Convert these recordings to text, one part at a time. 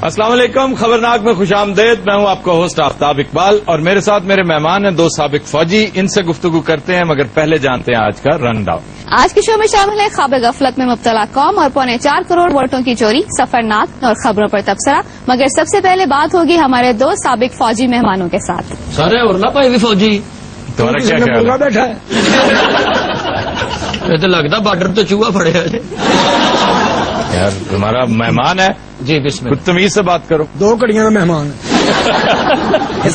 السلام علیکم، خبرناک میں خوش آمدید. میں ہوں آپ کا ہوسٹ آفتاب اقبال اور میرے ساتھ میرے مہمان ہیں دو سابق فوجی. ان سے گفتگو کرتے ہیں مگر پہلے جانتے ہیں آج کا رن ڈاؤن. آج کے شو میں شامل ہے خواب غفلت میں مبتلا قوم اور 4.25 کروڑ ووٹوں کی چوری، سفرناک اور خبروں پر تبصرہ. مگر سب سے پہلے بات ہوگی ہمارے دو سابق فوجی مہمانوں کے ساتھ. سارے ارلا بھائی بھی فوجی تمہارا کیا خیال ہے؟ بیٹھا ہے یہ تو لگتا بارڈر تو چوہا پڑیا ہے. یار تمہارا مہمان ہے جی بسم کچھ تمیز سے بات کرو. 2 کڑیاں کا مہمان ہے.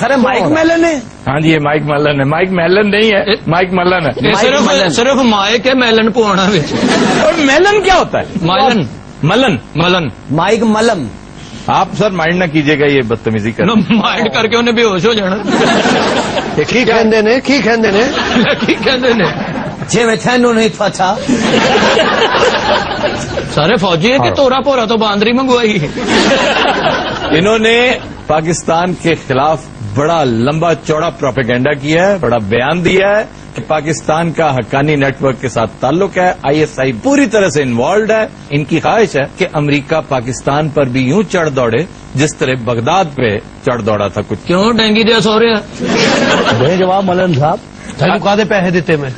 سارے مائک میلن ہے. ہاں جی یہ مائک ملن ہے. مائک میلن نہیں ہے، مائک ملن ہے. اللہ. صرف مائک ہے میلن پوانا اور میلن کیا ہوتا ہے؟ مائلن ملن. ملن مائک ملم. آپ سر مائنڈ نہ کیجیے گا، یہ بدتمیزی کر مائنڈ کر کے انہیں بے ہوش ہو جانا. کی کہندے نے کی کہندے نے کی کہندے نے جی میں تھینو نہیں پتا. سارے فوجی ہے کہ تورا پورا تو باندری منگوائی. انہوں نے پاکستان کے خلاف بڑا لمبا چوڑا پروپیگنڈا کیا ہے، بڑا بیان دیا ہے کہ پاکستان کا حقانی نیٹ ورک کے ساتھ تعلق ہے، ISI پوری طرح سے انوالوڈ ہے. ان کی خواہش ہے کہ امریکہ پاکستان پر بھی یوں چڑھ دوڑے جس طرح بغداد پہ چڑھ دوڑا تھا. کچھ کیوں ڈینگی دیا سو رہا بے جواب ملن صاحب دے پیسے دیتے میں.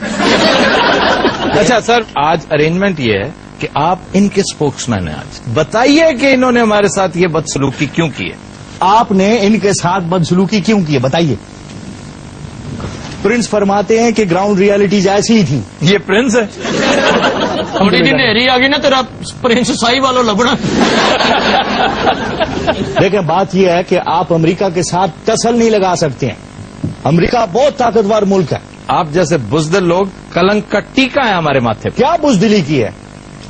اچھا سر آج ارینجمنٹ یہ ہے کہ آپ ان کے اسپوکس مین ہیں. آج بتائیے کہ انہوں نے ہمارے ساتھ یہ بدسلوکی کیوں کی ہے؟ آپ نے ان کے ساتھ بدسلوکی کیوں کی ہے بتائیے. پرنس فرماتے ہیں کہ گراؤنڈ ریالٹیز ایسی ہی تھی. یہ پرنس ہے. تھوڑی جی نیری آ گئی نا تیرا پرنس سائی والوں لبنا. لیکن بات یہ ہے کہ آپ امریکہ کے ساتھ ٹسل نہیں لگا سکتے ہیں. امریکہ بہت طاقتور ملک ہے. آپ جیسے بزدل لوگ کلنک کا ٹیکا ہے ہمارے ماتھے پہ. کیا بزدلی کی ہے؟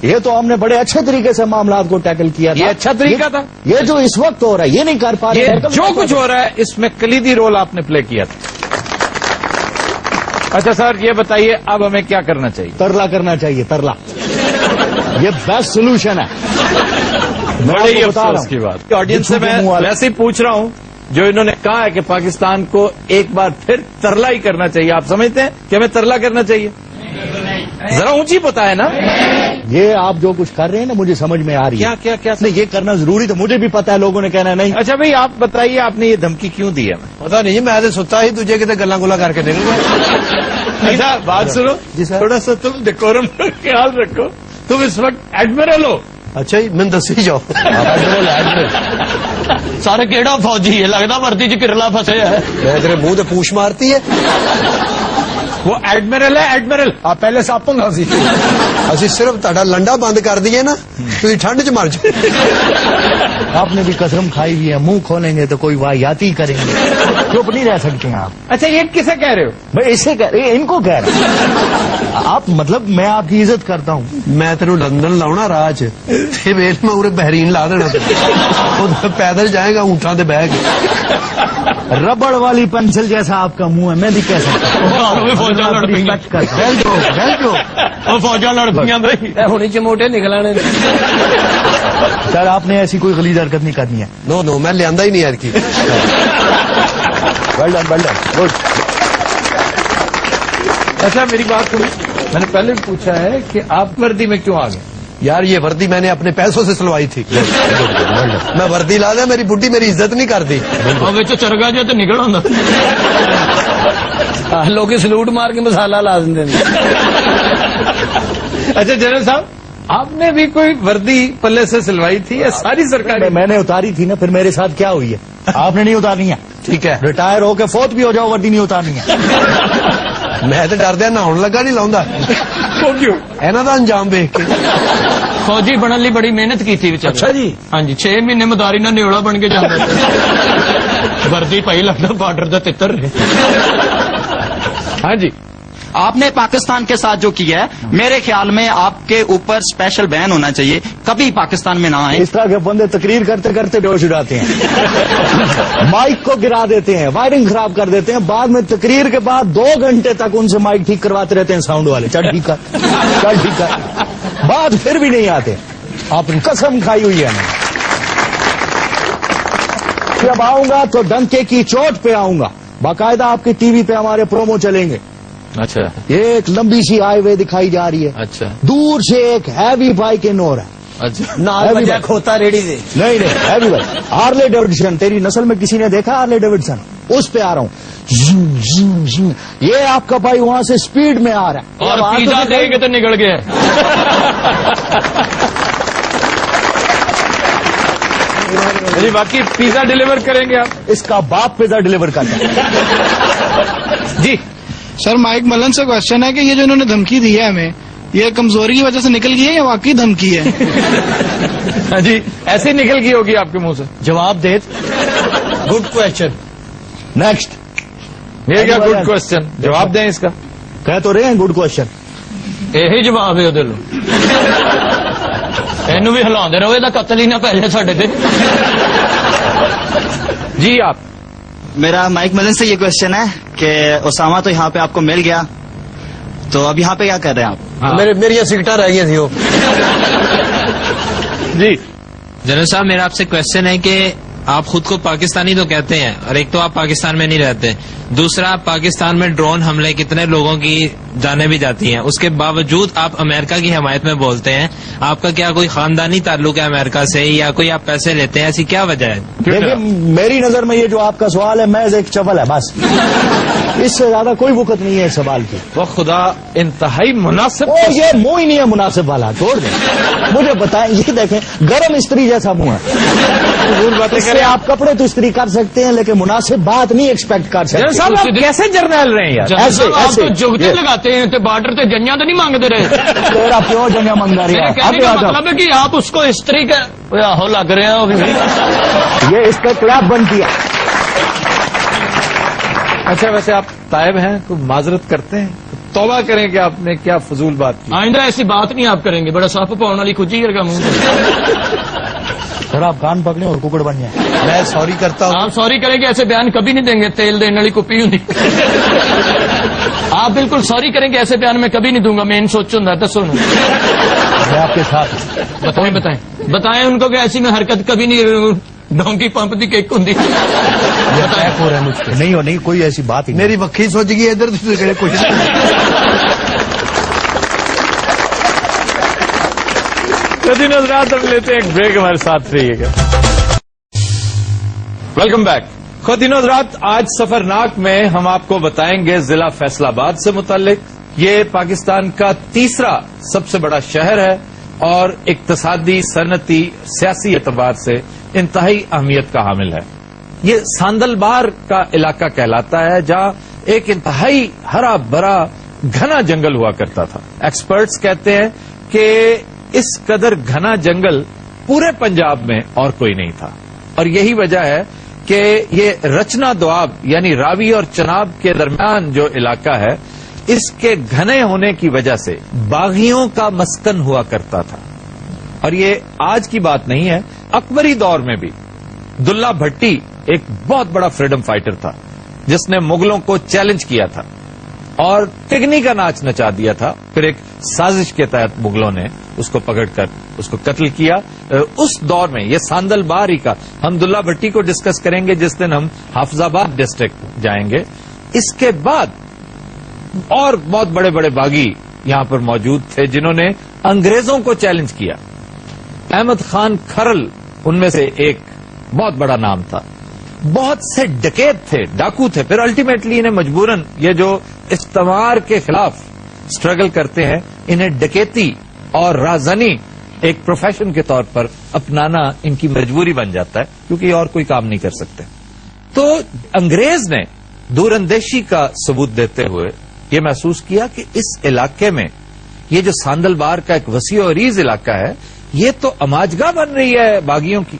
یہ تو ہم نے بڑے اچھے طریقے سے معاملات کو ٹیکل کیا تھا. یہ اچھا طریقہ تھا. یہ جو اس وقت ہو رہا ہے یہ نہیں کر پا رہے. یہ جو کچھ ہو رہا ہے اس میں کلیدی رول آپ نے پلے کیا تھا. اچھا سر یہ بتائیے اب ہمیں کیا کرنا چاہیے؟ ترلا کرنا چاہیے. ترلا یہ بیسٹ سولوشن ہے. بڑے ہی افسوس کی بات. آڈینس سے میں ویسے ہی پوچھ رہا ہوں جو انہوں نے کہا ہے کہ پاکستان کو ایک بار پھر ترلا ہی کرنا چاہیے. آپ سمجھتے ہیں کہ ہمیں ترلا کرنا چاہیے؟ ذرا اونچی پتا ہے نا. یہ آپ جو کچھ کر رہے ہیں نا مجھے سمجھ میں آ رہی ہے. کیا نہیں یہ کرنا ضروری تو مجھے بھی پتا ہے. لوگوں نے کہنا نہیں. اچھا بھائی آپ بتائیے آپ نے یہ دھمکی کیوں دی ہے؟ پتا نہیں میں تو ستا ہی تجھے کتنے گلا گلا کر کے نکل گیا. اچھا بات سنو جی سر. تھوڑا سا تم ڈیکورم کا خیال رکھو. تم اس وقت ایڈمرل ہو. اچھا جی میں دسی جاؤ. سارے کیڑا فوجی ہے لگتا وردی چ کرلا پھسے ہے. میں تیرے منہ تے پوچھ مارتی ہے. وہ ایڈمرل ہے ایڈمرل. آپ پہلے ساپنگا سی اسی صرف تہاڈا لنڈا بند کر دیے نا تھی ٹھنڈ چ مر جاؤ. آپ نے بھی قسم کھائی ہوئی ہے. منہ کھولیں گے تو کوئی واہیاتی کریں گے. چپ نہیں رہ سکتے ہیں آپ. اچھا یہ کسے کہہ رہے ہو؟ میں اسے کہہ رہے ان کو کہہ رہا ہوں. آپ مطلب میں آپ کی عزت کرتا ہوں. میں تینوں لندن لاؤنا راہ چ ویٹ میں بحرین لا دینا. پیدل جائے گا اونٹاں تے بہ کے. ربڑ والی پنسل جیسا آپ کا منہ ہے. میں بھی کہہ سکتا ہوں. فوجا لڑ پہ فوجا لڑ پہ ہونی چموٹے نکلانے. سر آپ نے ایسی کوئی غلیظ حرکت نہیں کرنی ہے. نو میں لیا ہی نہیں ایتکی. Well done good. اچھا میری بات سنو. میں نے پہلے بھی پوچھا ہے کہ آپ وردی میں کیوں آ گئے؟ یار یہ وردی میں نے اپنے پیسوں سے سلوائی تھی. میں وردی لا دیا میری بڈھی میری عزت نہیں کرتی. چرگا جو تو نکل آتا لوگ سلوٹ مار کے مسالہ لا دیں. اچھا جنرل صاحب آپ نے بھی کوئی وردی پلے سے سلوائی تھی یا ساری سرکاری؟ میں نے اتاری تھی نا. پھر میرے ساتھ کیا ہوئی ہے؟ آپ نے نہیں اتارنی ہے. ٹھیک ہے ریٹائر ہو کے فوت بھی ہو جاؤ وردی نہیں اتارنی ہے. میں تو ڈردیا نہاؤن لگا نہیں لاؤں. کیوں؟ اینا دا انجام ویکھ کے. فوجی بننے لی بڑی محنت کی تھی. اچھا جی. ہاں جی 6 مہینے مداری نہ نیوڑا بن کے جانا. وردی پائی لگتا بارڈر دا تتر. ہاں جی آپ نے پاکستان کے ساتھ جو کیا ہے میرے خیال میں آپ کے اوپر اسپیشل بین ہونا چاہیے. کبھی پاکستان میں نہ آئے. اس طرح کے بندے تقریر کرتے کرتے بیہوش اڑاتے ہیں. مائک کو گرا دیتے ہیں, وائرنگ خراب کر دیتے ہیں. بعد میں تقریر کے بعد 2 گھنٹے تک ان سے مائک ٹھیک کرواتے رہتے ہیں ساؤنڈ والے. چل ٹھیک کر بعد پھر بھی نہیں آتے. آپ نے قسم کھائی ہوئی ہے. جب آؤں گا تو ڈنکے کی چوٹ پہ آؤں گا. باقاعدہ آپ کی ٹی وی پہ ہمارے پرومو چلیں گے. اچھا ایک لمبی سی ہائی وے دکھائی جا رہی ہے. اچھا دور سے ایک ہیوی بائک ان اور ہے. اچھا نہ کھوتا ریڈی دے. نہیں ہیوی بھائی. ہارلے ڈیوڈسن تیری نسل میں کسی نے دیکھا ہارلے ڈیوڈسن؟ اس پہ آ رہا ہوں. یہ آپ کا بھائی وہاں سے سپیڈ میں آ رہا ہے اور پیزا دے کے تو نکل گیا. جی باقی پیزا ڈلیور کریں گے آپ؟ اس کا باپ پیزا ڈلیور کرتا ہے. جی سر مائک ملن سے کوشچن ہے کہ یہ جو انہوں نے دھمکی دی ہے ہمیں، یہ کمزوری کی وجہ سے نکل گئی ہے یا واقعی دھمکی ہے؟ جی ایسے ہی نکل گئی ہوگی آپ کے منہ سے. جواب دے. Good question. نیکسٹ. یہ کیا گڈ کوشچن؟ جواب دیں اس کا. کہہ تو رہے ہیں گڈ کوشچن. یہی جواب ہے دل یہ بھی ہلا رہو، یہ قتل ہی نہ پہلے سڈے سے. جی آپ. میرا مائک ملن سے یہ کوشچن ہے کہ اسامہ تو یہاں پہ آپ کو مل گیا، تو اب یہاں پہ کیا کر رہے ہیں آپ؟ میری یہ سگٹا رہ گئی تھی وہ. جی جنرل صاحب میرا آپ سے کوشچن ہے کہ آپ خود کو پاکستانی تو کہتے ہیں، اور ایک تو آپ پاکستان میں نہیں رہتے، دوسرا پاکستان میں ڈرون حملے کتنے لوگوں کی جانیں بھی جاتی ہیں، اس کے باوجود آپ امریکہ کی حمایت میں بولتے ہیں. آپ کا کیا کوئی خاندانی تعلق ہے امریکہ سے، یا کوئی آپ پیسے لیتے ہیں؟ ایسی کیا وجہ ہے؟ دیکھیے میری نظر میں یہ جو آپ کا سوال ہے محض ایک چول ہے بس. اس سے زیادہ کوئی وقت نہیں ہے اس سوال کی. وہ خدا انتہائی مناسب. یہ منہ ہی نہیں ہے مناسب والا، چھوڑ دیں. مجھے بتائیں، یہ دیکھیں گرم استری جیسا منہ ہے. اس سے آپ کپڑے تو استری کر سکتے ہیں لیکن مناسب بات نہیں ایکسپیکٹ کر سکتے. صاحب آپ کیسے جرنیل رہے ہیں یار؟ ایسے آپ تو جگتے لگاتے ہیں بارڈر سے جنیاں تو نہیں مانگتے رہے. تیرا پیو جنگا منگا رہی ہے. کہنے کا مطلب ہے کہ آپ اس کو استری کا ہو لگ رہے ہیں. یہ اس کا کلیپ بنتی ہے. اچھا ویسے آپ تائب ہیں، کوئی معذرت کرتے ہیں؟ توبہ کریں کہ آپ نے کیا فضول بات کی. آئندہ ایسی بات نہیں آپ کریں گے. بڑا سپ پاؤن والی کچی کا منہ. سر آپ کان پکڑیں اور ککڑ بن جائیں. میں سوری کرتا ہوں. آپ سوری کریں گے، ایسے بیان کبھی نہیں دیں گے. تیل دینے والی کپی ہوں. آپ بالکل سوری کریں گے، ایسے بیان میں کبھی نہیں دوں گا. مین سوچ ہوں دسو نا. میں آپ کے ساتھ. بتائیں ان کو کہ ایسی میں حرکت کبھی نہیں. ڈونکی پمپ دی کیک ہوں. ہو رہا ہے مجھ سے. نہیں کوئی ایسی بات ہی میری وکھی سوچ گئی ادھر کچھ. خواتین حضرات ہم لیتے ہیں ایک بریک، ہمارے ساتھ رہیے گا. Welcome back. خواتین حضرات آج سفرناک میں ہم آپ کو بتائیں گے ضلع فیصل آباد سے متعلق. یہ پاکستان کا تیسرا سب سے بڑا شہر ہے اور اقتصادی، صنعتی، سیاسی اعتبار سے انتہائی اہمیت کا حامل ہے. یہ ساندل بار کا علاقہ کہلاتا ہے جہاں ایک انتہائی ہرا بھرا گھنا جنگل ہوا کرتا تھا. ایکسپرٹس کہتے ہیں کہ اس قدر گھنا جنگل پورے پنجاب میں اور کوئی نہیں تھا، اور یہی وجہ ہے کہ یہ رچنا دواب یعنی راوی اور چناب کے درمیان جو علاقہ ہے اس کے گھنے ہونے کی وجہ سے باغیوں کا مسکن ہوا کرتا تھا. اور یہ آج کی بات نہیں ہے، اکبری دور میں بھی دلہ بھٹی ایک بہت بڑا فریڈم فائٹر تھا جس نے مغلوں کو چیلنج کیا تھا اور ٹگنی کا ناچ نچا دیا تھا. پھر ایک سازش کے تحت مغلوں نے اس کو پکڑ کر اس کو قتل کیا. اس دور میں یہ ساندل باری کا ہم دلہ بھٹی کو ڈسکس کریں گے جس دن ہم حافظ آباد ڈسٹرکٹ جائیں گے. اس کے بعد اور بہت بڑے بڑے باغی یہاں پر موجود تھے جنہوں نے انگریزوں کو چیلنج کیا. احمد خان کھرل ان میں سے ایک بہت بڑا نام تھا. بہت سے ڈکیت تھے، ڈاکو تھے. پھر الٹیمیٹلی انہیں مجبوراً یہ جو استعمار کے خلاف سٹرگل کرتے ہیں انہیں ڈکیتی اور رازنی ایک پروفیشن کے طور پر اپنانا ان کی مجبوری بن جاتا ہے کیونکہ یہ اور کوئی کام نہیں کر سکتے. تو انگریز نے دور اندیشی کا ثبوت دیتے ہوئے یہ محسوس کیا کہ اس علاقے میں یہ جو ساندل بار کا ایک وسیع و عریض علاقہ ہے یہ تو اماجگاہ بن رہی ہے باغیوں کی،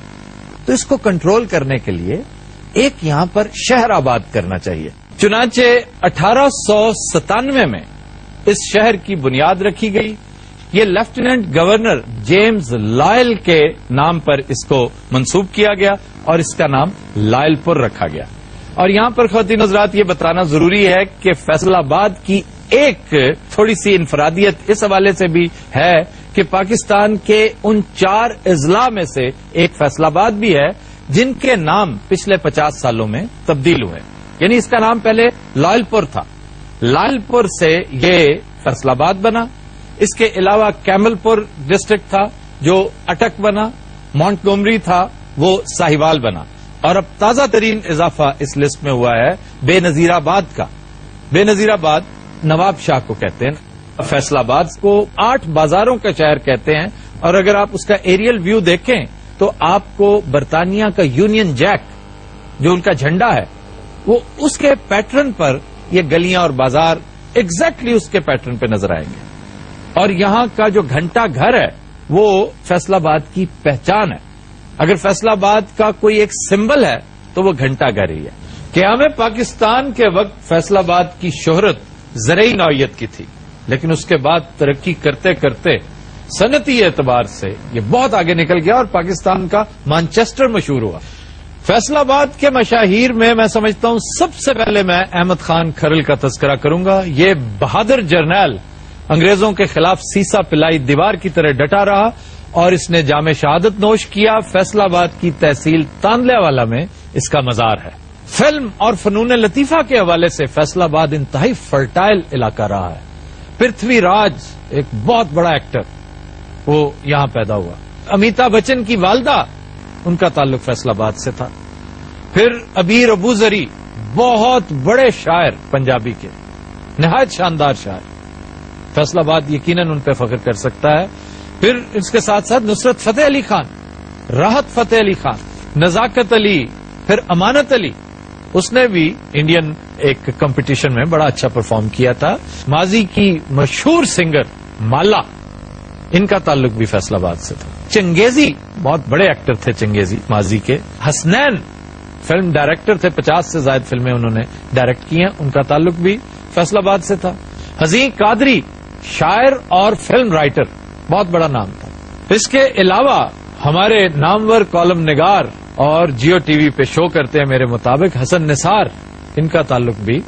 تو اس کو کنٹرول کرنے کے لیے ایک یہاں پر شہر آباد کرنا چاہیے. چنانچہ 1897 میں اس شہر کی بنیاد رکھی گئی. یہ لیفٹیننٹ گورنر جیمز لائل کے نام پر اس کو منسوب کیا گیا اور اس کا نام لائل پور رکھا گیا. اور یہاں پر خواتین حضرات یہ بتانا ضروری ہے کہ فیصل آباد کی ایک تھوڑی سی انفرادیت اس حوالے سے بھی ہے کہ پاکستان کے ان 4 اضلاع میں سے ایک فیصل آباد بھی ہے جن کے نام پچھلے 50 سالوں میں تبدیل ہوئے. یعنی اس کا نام پہلے لائل پور تھا، لائل پور سے یہ فیصل آباد بنا. اس کے علاوہ کیمل پور ڈسٹرکٹ تھا جو اٹک بنا، مونٹگومری تھا وہ ساہیوال بنا، اور اب تازہ ترین اضافہ اس لسٹ میں ہوا ہے بے نظیر آباد کا۔ بے نظیر آباد نواب شاہ کو کہتے ہیں، فیصل آباد کو 8 بازاروں کا شہر کہتے ہیں، اور اگر آپ اس کا ایریل ویو دیکھیں تو آپ کو برطانیہ کا یونین جیک جو ان کا جھنڈا ہے وہ اس کے پیٹرن پر یہ گلیاں اور بازار ایگزیکٹلی اس کے پیٹرن پہ نظر آئیں گے، اور یہاں کا جو گھنٹہ گھر ہے وہ فیصل آباد کی پہچان ہے۔ اگر فیصل آباد کا کوئی ایک سمبل ہے تو وہ گھنٹہ گھر ہی ہے۔ قیام پاکستان کے وقت فیصل آباد کی شہرت زرعی نوعیت کی تھی، لیکن اس کے بعد ترقی کرتے کرتے صنعتی اعتبار سے یہ بہت آگے نکل گیا اور پاکستان کا مانچسٹر مشہور ہوا۔ فیصل آباد کے مشاہیر میں سمجھتا ہوں سب سے پہلے میں احمد خان کھرل کا تذکرہ کروں گا۔ یہ بہادر جرنیل انگریزوں کے خلاف سیسا پلائی دیوار کی طرح ڈٹا رہا اور اس نے جام شہادت نوش کیا۔ فیصل آباد کی تحصیل تاندلے والا میں اس کا مزار ہے۔ فلم اور فنون لطیفہ کے حوالے سے فیصل آباد انتہائی فرٹائل علاقہ رہا ہے۔ پرتھوی راج ایک بہت بڑا ایکٹر، وہ یہاں پیدا ہوا۔ امیتابھ بچن کی والدہ، ان کا تعلق فیصل آباد سے تھا۔ پھر ابیر ابوذری بہت بڑے شاعر پنجابی کے، نہایت شاندار شاعر، فیصل آباد یقیناً ان پہ فخر کر سکتا ہے۔ پھر اس کے ساتھ ساتھ نصرت فتح علی خان، راحت فتح علی خان، نزاکت علی، پھر امانت علی، اس نے بھی انڈین ایک کمپٹیشن میں بڑا اچھا پرفارم کیا تھا۔ ماضی کی مشہور سنگر مالا، ان کا تعلق بھی فیصل آباد سے تھا۔ چنگیزی بہت بڑے ایکٹر تھے چنگیزی ماضی کے۔ حسنین فلم ڈائریکٹر تھے، 50 سے زائد فلمیں انہوں نے ڈائریکٹ کی ہیں، ان کا تعلق بھی فیصل آباد سے تھا۔ حزین قادری شاعر اور فلم رائٹر، بہت بڑا نام تھا۔ اس کے علاوہ ہمارے نامور کالم نگار اور جیو ٹی وی پہ شو کرتے ہیں میرے مطابق حسن نثار، ان کا تعلق بھی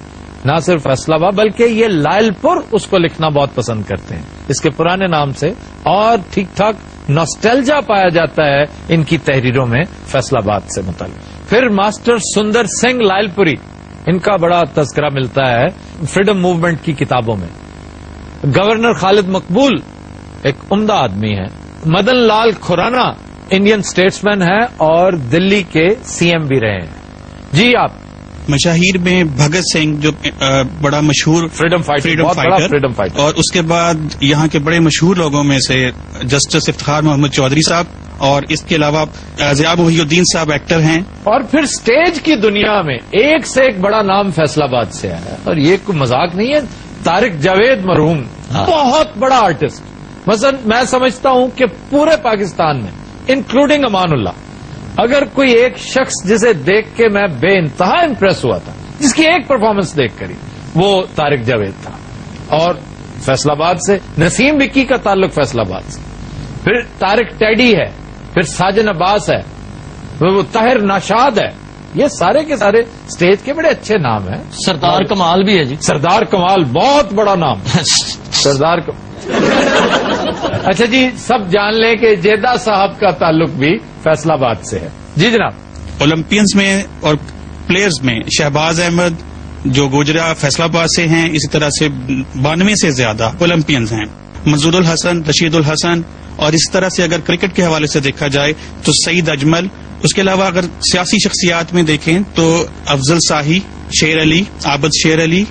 نہ صرف فیصل آباد بلکہ یہ لائل پور اس کو لکھنا بہت پسند کرتے ہیں اس کے پرانے نام سے، اور ٹھیک ٹھاک ناسٹیلجا پایا جاتا ہے ان کی تحریروں میں فیصل آباد سے متعلق۔ پھر ماسٹر سندر سنگھ لائل پوری، ان کا بڑا تذکرہ ملتا ہے فریڈم موومنٹ کی کتابوں میں۔ گورنر خالد مقبول ایک عمدہ آدمی ہے۔ مدن لال کھرانا انڈین اسٹیٹسمین ہے اور دلی کے سی ایم بھی رہے ہیں۔ جی آپ مشاہیر میں بھگت سنگھ جو بڑا مشہور فریڈم فائٹر، اور اس کے بعد یہاں کے بڑے مشہور لوگوں میں سے جسٹس افتخار محمد چودھری صاحب، اور اس کے علاوہ ضیاء محی الدین صاحب ایکٹر ہیں۔ اور پھر سٹیج کی دنیا میں ایک سے ایک بڑا نام فیصل آباد سے ہے، اور یہ کوئی مذاق نہیں ہے۔ طارق جاوید مرحوم بہت بڑا آرٹسٹ، مثلا میں سمجھتا ہوں کہ پورے پاکستان میں انکلوڈنگ امان اللہ، اگر کوئی ایک شخص جسے دیکھ کے میں بے انتہا امپریس ہوا تھا، جس کی ایک پرفارمنس دیکھ کر ہی، وہ طارق جاوید تھا، اور فیصل آباد سے۔ نسیم وکی کا تعلق فیصل آباد سے، پھر طارق ٹیڈی ہے، پھر ساجن عباس ہے، وہ طاہر ناشاد ہے، یہ سارے کے سارے اسٹیج کے بڑے اچھے نام ہیں۔ سردار کمال بھی ہے جی، سردار کمال بہت بڑا نام سردار اچھا جی، سب جان لیں کہ جیدہ صاحب کا تعلق بھی فیصل آباد سے ہے۔ جی جناب۔ اولمپئنز میں اور پلیئرز میں شہباز احمد جو گوجرا فیصل آباد سے ہیں، اسی طرح سے 92 سے زیادہ اولمپئنز ہیں۔ منظور الحسن، رشید الحسن، اور اس طرح سے اگر کرکٹ کے حوالے سے دیکھا جائے تو سعید اجمل۔ اس کے علاوہ اگر سیاسی شخصیات میں دیکھیں تو افضل شاہی، شیر علی، عابد شیر علی،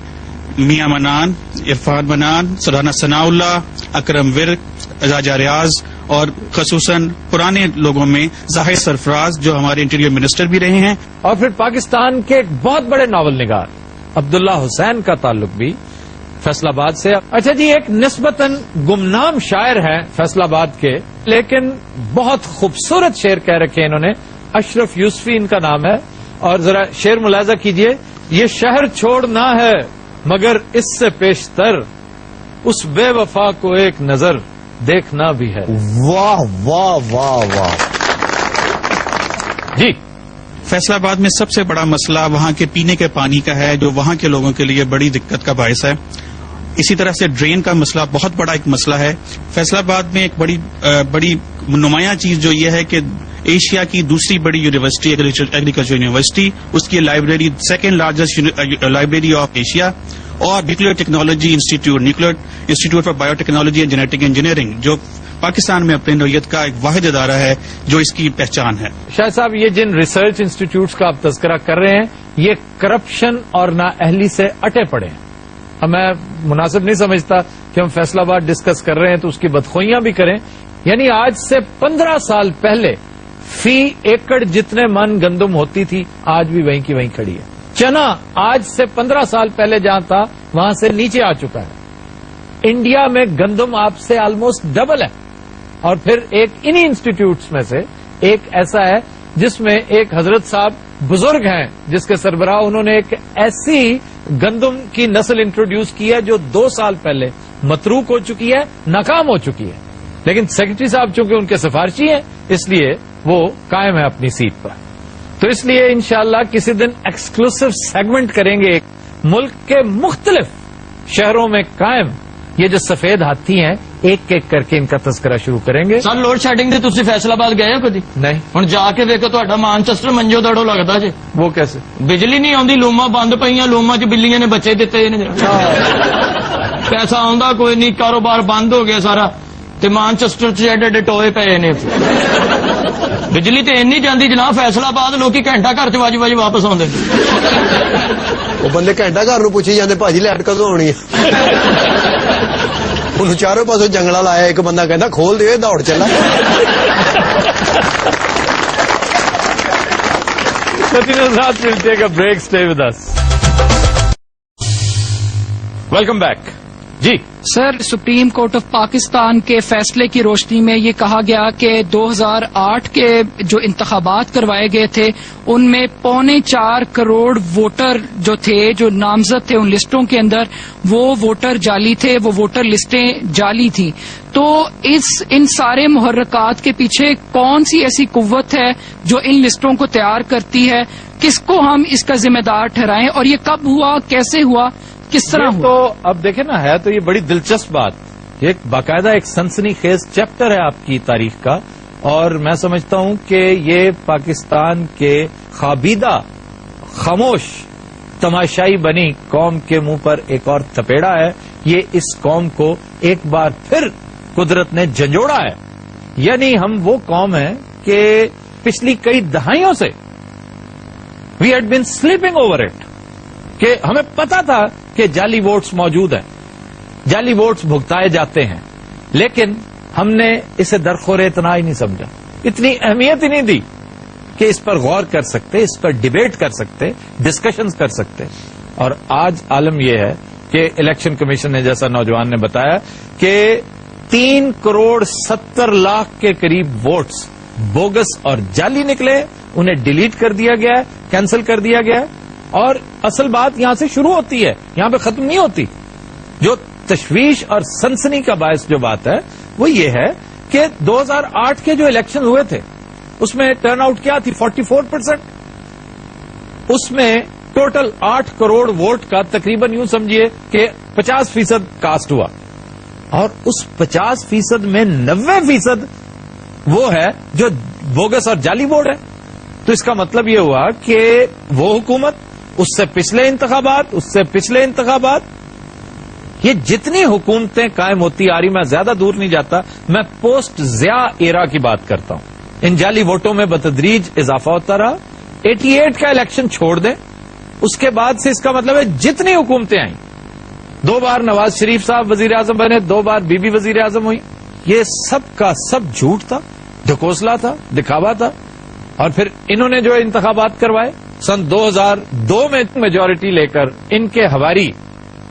میاں منان، عرفان منان، سرانہ ثناء اللہ، اکرم ورق، راجہ ریاض، اور خصوصاً پرانے لوگوں میں ظاہر سرفراز جو ہمارے انٹیریئر منسٹر بھی رہے ہیں۔ اور پھر پاکستان کے ایک بہت بڑے ناول نگار عبداللہ حسین کا تعلق بھی فیصل آباد سے۔ اچھا جی، ایک نسبتاً گمنام شاعر ہیں فیصل آباد کے، لیکن بہت خوبصورت شعر کہہ رکھے انہوں نے، اشرف یوسفی ان کا نام ہے، اور ذرا شعر ملاحظہ کیجئے۔ یہ شہر چھوڑنا ہے مگر اس سے پیشتر، اس بے وفا کو ایک نظر دیکھنا بھی ہے۔ واہ واہ واہ واہ۔ جی، فیصل آباد میں سب سے بڑا مسئلہ وہاں کے پینے کے پانی کا ہے، جو وہاں کے لوگوں کے لیے بڑی دقت کا باعث ہے۔ اسی طرح سے ڈرین کا مسئلہ بہت بڑا ایک مسئلہ ہے۔ فیصل آباد میں ایک بڑی نمایاں چیز جو یہ ہے کہ ایشیا کی دوسری بڑی یونیورسٹی ایگریکلچر یونیورسٹی، اس کی library second largest library of Asia, اور nuclear technology institute, nuclear institute for biotechnology and genetic engineering, جو پاکستان میں اپنی نوعیت کا ایک واحد ادارہ ہے جو اس کی پہچان ہے. شاہد صاحب، یہ جن ریسرچ انسٹیٹیوٹس کا آپ تذکرہ کر رہے ہیں یہ کرپشن اور نااہلی سے اٹے پڑے ہیں. اب میں مناسب نہیں سمجھتا کہ ہم فیصلہ آباد ڈسکس کر رہے ہیں تو اس کی بدخوئیاں بھی کریں. یعنی آج سے 15 سال پہلے فی ایکڑ جتنے من گندم ہوتی تھی آج بھی وہیں کی وہیں کھڑی ہے. چنا آج سے 15 سال پہلے جہاں تھا وہاں سے نیچے آ چکا ہے. انڈیا میں گندم آپ سے آلموسٹ ڈبل ہے. اور پھر ایک انہی انسٹیٹیوٹس میں سے ایک ایسا ہے جس میں ایک حضرت صاحب بزرگ ہیں جس کے سربراہ انہوں نے ایک ایسی گندم کی نسل انٹروڈیوس کی ہے جو 2 سال پہلے متروک ہو چکی ہے، ناکام ہو چکی ہے. لیکن سیکرٹری صاحب چونکہ ان کے سفارشی ہیں اس لیے وہ قائم ہے اپنی سیٹ پر. تو اس لیے انشاءاللہ کسی دن ایکسکلوسیو سیگمنٹ کریں گے ملک کے مختلف شہروں میں قائم یہ جو سفید ہاتھی ہیں ایک ایک کر کے ان کا تذکرہ شروع کریں گے. سر لوڈ شیڈنگ سے تسی فیصل آباد گئے ہو کدی؟ نہیں. ہوں جا کے دیکھو تہاڈا مانچسٹر منجو دڑو لگتا جی. وہ کیسے؟ بجلی نہیں آندی، لوما بند پئیاں، لوما چ بلیاں نے بچے دیتے نے. پیسہ آندا کوئی نہیں، کاروبار بند ہو گیا سارا تے مانچسٹر چ ایڈے ایڈے ٹوئے پے نے. بجلی تے اینی جاندی جناب فیصل آباد لوکی گھنٹہ گھر چ وج وج واپس آندے. وہ بندے گھنٹہ گھر نو پوچھی جاندے بھاجی لائٹ کدوں آنی ہے. انہوں چاروں پاسوں جنگلا لایا، ایک بندہ کہندا کھول دے، دوڑ چلا. Break, stay with us. Welcome back. جی sir, supreme court of Pakistan کے فیصلے کی روشنی میں یہ کہا گیا کہ 2008 کے جو انتخابات کروائے گئے تھے ان میں 4.25 کروڑ ووٹر جو تھے، جو نامزد تھے ان لسٹوں کے اندر، وہ ووٹر جعلی تھے، وہ ووٹر لسٹیں جعلی تھیں. تو ان سارے محرکات کے پیچھے کون سی ایسی قوت ہے جو ان لسٹوں کو تیار کرتی ہے؟ کس کو ہم اس کا ذمہ دار ٹھہرائیں؟ اور یہ کب ہوا، کیسے ہوا، کس طرح ہوا؟ تو اب دیکھیں نا، ہے تو یہ بڑی دلچسپ بات. یہ باقاعدہ ایک سنسنی خیز چیپٹر ہے آپ کی تاریخ کا، اور میں سمجھتا ہوں کہ یہ پاکستان کے خوابیدہ، خاموش، تماشائی بنی قوم کے منہ پر ایک اور تپیڑا ہے. یہ اس قوم کو ایک بار پھر قدرت نے جھنجھوڑا ہے. یعنی ہم وہ قوم ہیں کہ پچھلی کئی دہائیوں سے we had been sleeping over it, کہ ہمیں پتا تھا کہ جعلی ووٹس موجود ہیں، جعلی ووٹس بھگتائے جاتے ہیں، لیکن ہم نے اسے درخور اتنا ہی نہیں سمجھا، اتنی اہمیت ہی نہیں دی کہ اس پر غور کر سکتے، اس پر ڈیبیٹ کر سکتے، ڈسکشنز کر سکتے. اور آج عالم یہ ہے کہ الیکشن کمیشن نے، جیسا نوجوان نے بتایا، کہ 3 کروڑ 70 لاکھ کے قریب ووٹس بوگس اور جعلی نکلے، انہیں ڈیلیٹ کر دیا گیا ہے، کینسل کر دیا گیا ہے. اور اصل بات یہاں سے شروع ہوتی ہے، یہاں پہ ختم نہیں ہوتی. جو تشویش اور سنسنی کا باعث جو بات ہے وہ یہ ہے کہ 2008 کے جو الیکشن ہوئے تھے اس میں ٹرن آؤٹ کیا تھی؟ 44%. اس میں ٹوٹل 8 کروڑ ووٹ کا تقریباً یوں سمجھیے کہ 50% کاسٹ ہوا، اور اس 50% میں 90% وہ ہے جو بوگس اور جعلی ووٹ ہے. تو اس کا مطلب یہ ہوا کہ وہ حکومت، اس سے پچھلے انتخابات، اس سے پچھلے انتخابات، یہ جتنی حکومتیں قائم ہوتی آ رہی، میں زیادہ دور نہیں جاتا، میں پوسٹ ضیاء ایرا کی بات کرتا ہوں، ان جعلی ووٹوں میں بتدریج اضافہ ہوتا رہا. 88 کا الیکشن چھوڑ دیں، اس کے بعد سے اس کا مطلب ہے جتنی حکومتیں آئیں، 2 بار نواز شریف صاحب وزیر اعظم بنے، 2 بار بی بی وزیر اعظم ہوئی، یہ سب کا سب جھوٹ تھا، ڈھکوسلا تھا، دکھاوا تھا. اور پھر انہوں نے جو انتخابات کروائے سن 2002 میں میجورٹی لے کر ان کے ہواری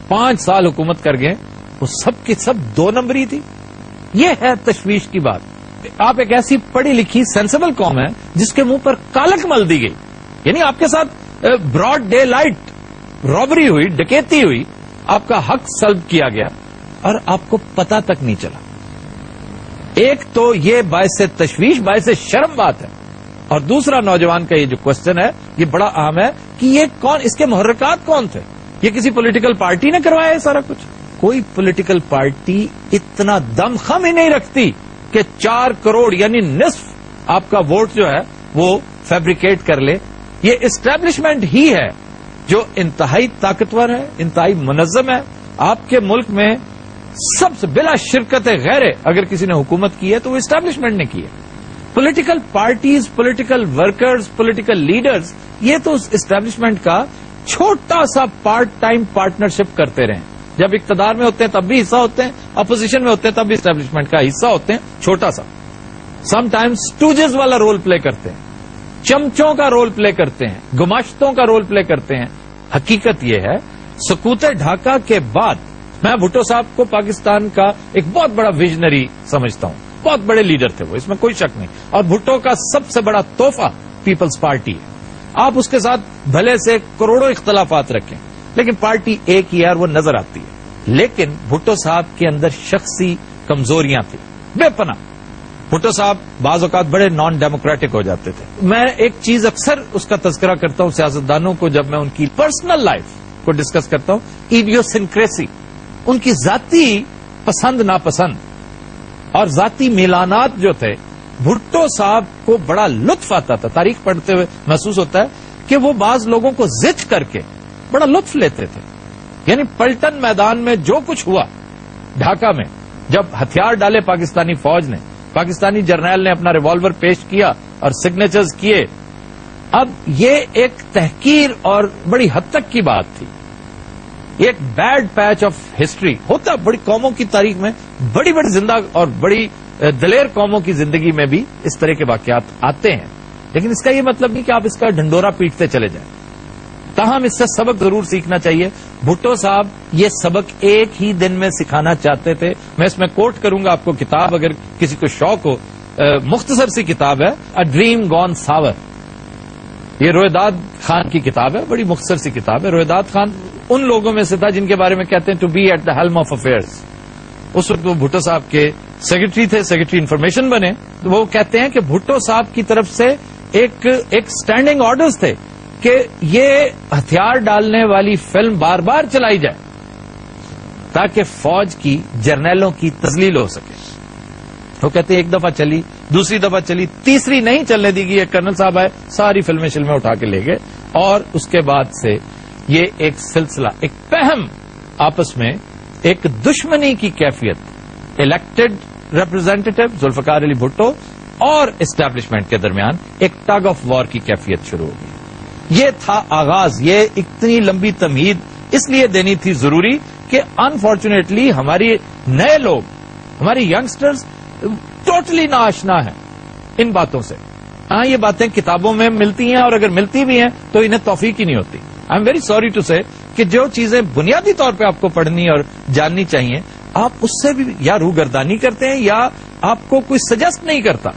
5 سال حکومت کر گئے، وہ سب کی سب 2 نمبری تھی. یہ ہے تشویش کی بات. آپ ایک ایسی پڑھی لکھی سینسیبل قوم ہے جس کے منہ پر کالک مل دی گئی، یعنی آپ کے ساتھ براڈ ڈے لائٹ رابری ہوئی، ڈکیتی ہوئی، آپ کا حق سلب کیا گیا اور آپ کو پتہ تک نہیں چلا. ایک تو یہ باعث تشویش، باعث شرم بات ہے، اور دوسرا نوجوان کا یہ جو کوشچن ہے یہ بڑا اہم ہے کہ یہ کون، اس کے محرکات کون تھے؟ یہ کسی پولیٹیکل پارٹی نے کروایا ہے سارا کچھ؟ کوئی پولیٹیکل پارٹی اتنا دم خم ہی نہیں رکھتی کہ 4 کروڑ یعنی نصف آپ کا ووٹ جو ہے وہ فیبریکیٹ کر لے. یہ اسٹیبلشمنٹ ہی ہے جو انتہائی طاقتور ہے، انتہائی منظم ہے. آپ کے ملک میں سب سے بلا شرکت غیر اگر کسی نے حکومت کی ہے تو وہ اسٹیبلشمنٹ نے کی ہے. Political parties, political workers, political leaders یہ تو اسٹیبلشمنٹ کا چھوٹا سا پارٹ ٹائم پارٹنرشپ کرتے رہے. جب اقتدار میں ہوتے ہیں تب بھی حصہ ہوتے ہیں، اپوزیشن میں ہوتے ہیں تب بھی اسٹیبلشمنٹ کا حصہ ہوتے ہیں، چھوٹا سا. سم ٹائمز اسٹوجز والا رول پلے کرتے ہیں، چمچوں کا رول پلے کرتے ہیں، گماشتوں کا رول پلے کرتے ہیں. حقیقت یہ ہے سقوط ڈھاکہ کے بعد میں بھٹو صاحب کو پاکستان کا ایک بہت بڑا ویژنری سمجھتا ہوں. بہت بڑے لیڈر تھے وہ، اس میں کوئی شک نہیں. اور بھٹو کا سب سے بڑا تحفہ پیپلز پارٹی ہے. آپ اس کے ساتھ بھلے سے کروڑوں اختلافات رکھیں لیکن پارٹی ایک ہی ہے اور وہ نظر آتی ہے. لیکن بھٹو صاحب کے اندر شخصی کمزوریاں تھیں بے پناہ. بھٹو صاحب بعض اوقات بڑے نان ڈیموکریٹک ہو جاتے تھے. میں ایک چیز اکثر اس کا تذکرہ کرتا ہوں سیاستدانوں کو جب میں ان کی پرسنل لائف کو ڈسکس کرتا ہوں، ایڈیوسنکریسی، ان کی ذاتی پسند ناپسند اور ذاتی میلانات جو تھے. بھٹو صاحب کو بڑا لطف آتا تھا، تاریخ پڑھتے ہوئے محسوس ہوتا ہے کہ وہ بعض لوگوں کو زچ کر کے بڑا لطف لیتے تھے. یعنی پلٹن میدان میں جو کچھ ہوا ڈھاکہ میں، جب ہتھیار ڈالے پاکستانی فوج نے، پاکستانی جرنیل نے اپنا ریوالور پیش کیا اور سگنیچرز کیے. اب یہ ایک تحقیر اور بڑی حد تک کی بات تھی. ایک بیڈ پیچ آف ہسٹری ہوتا بڑی قوموں کی تاریخ میں، بڑی بڑی زندہ اور بڑی دلیر قوموں کی زندگی میں بھی اس طرح کے واقعات آتے ہیں. لیکن اس کا یہ مطلب نہیں کہ آپ اس کا ڈھنڈورا پیٹتے چلے جائیں. تاہم اس سے سبق ضرور سیکھنا چاہیے. بھٹو صاحب یہ سبق ایک ہی دن میں سکھانا چاہتے تھے. میں اس میں کوٹ کروں گا آپ کو کتاب، اگر کسی کو شوق ہو، مختصر سی کتاب ہے، اے ڈریم گون ساور. یہ رویداد خان کی کتاب ہے، بڑی مختصر سی کتاب ہے. رویداد خان ان لوگوں میں سے تھا جن کے بارے میں کہتے ہیں to be at the helm of affairs. اس وقت وہ بھٹو صاحب کے سیکرٹری تھے، سیکرٹری انفارمیشن بنے. وہ کہتے ہیں کہ بھٹو صاحب کی طرف سے ایک اسٹینڈنگ آرڈرز تھے کہ یہ ہتھیار ڈالنے والی فلم بار بار چلائی جائے تاکہ فوج کی، جرنیلوں کی تذلیل ہو سکے. وہ کہتے ہیں ایک دفعہ چلی، دوسری دفعہ چلی، تیسری نہیں چلنے دی گئی. ایک کرنل صاحب آئے، ساری فلمیں اٹھا کے لے گئے اور اس کے بعد سے یہ ایک سلسلہ، ایک پہم آپس میں، ایک دشمنی کی کیفیت الیکٹڈ ریپرزینٹیٹو ذوالفقار علی بھٹو اور اسٹیبلشمنٹ کے درمیان ایک ٹگ آف وار کی کیفیت شروع ہو گئی. یہ تھا آغاز. یہ اتنی لمبی تمہید اس لیے دینی تھی ضروری کہ انفارچونیٹلی ہماری نئے لوگ، ہماری ینگسٹرز ٹوٹلی ناآشنا ہیں ان باتوں سے. ہاں یہ باتیں کتابوں میں ملتی ہیں اور اگر ملتی بھی ہیں تو انہیں توفیق ہی نہیں ہوتی. I am very sorry to say کہ جو چیزیں بنیادی طور پہ آپ کو پڑھنی اور جاننی چاہیے، آپ اس سے بھی یا روگردانی کرتے ہیں یا آپ کو کوئی سجیسٹ نہیں کرتا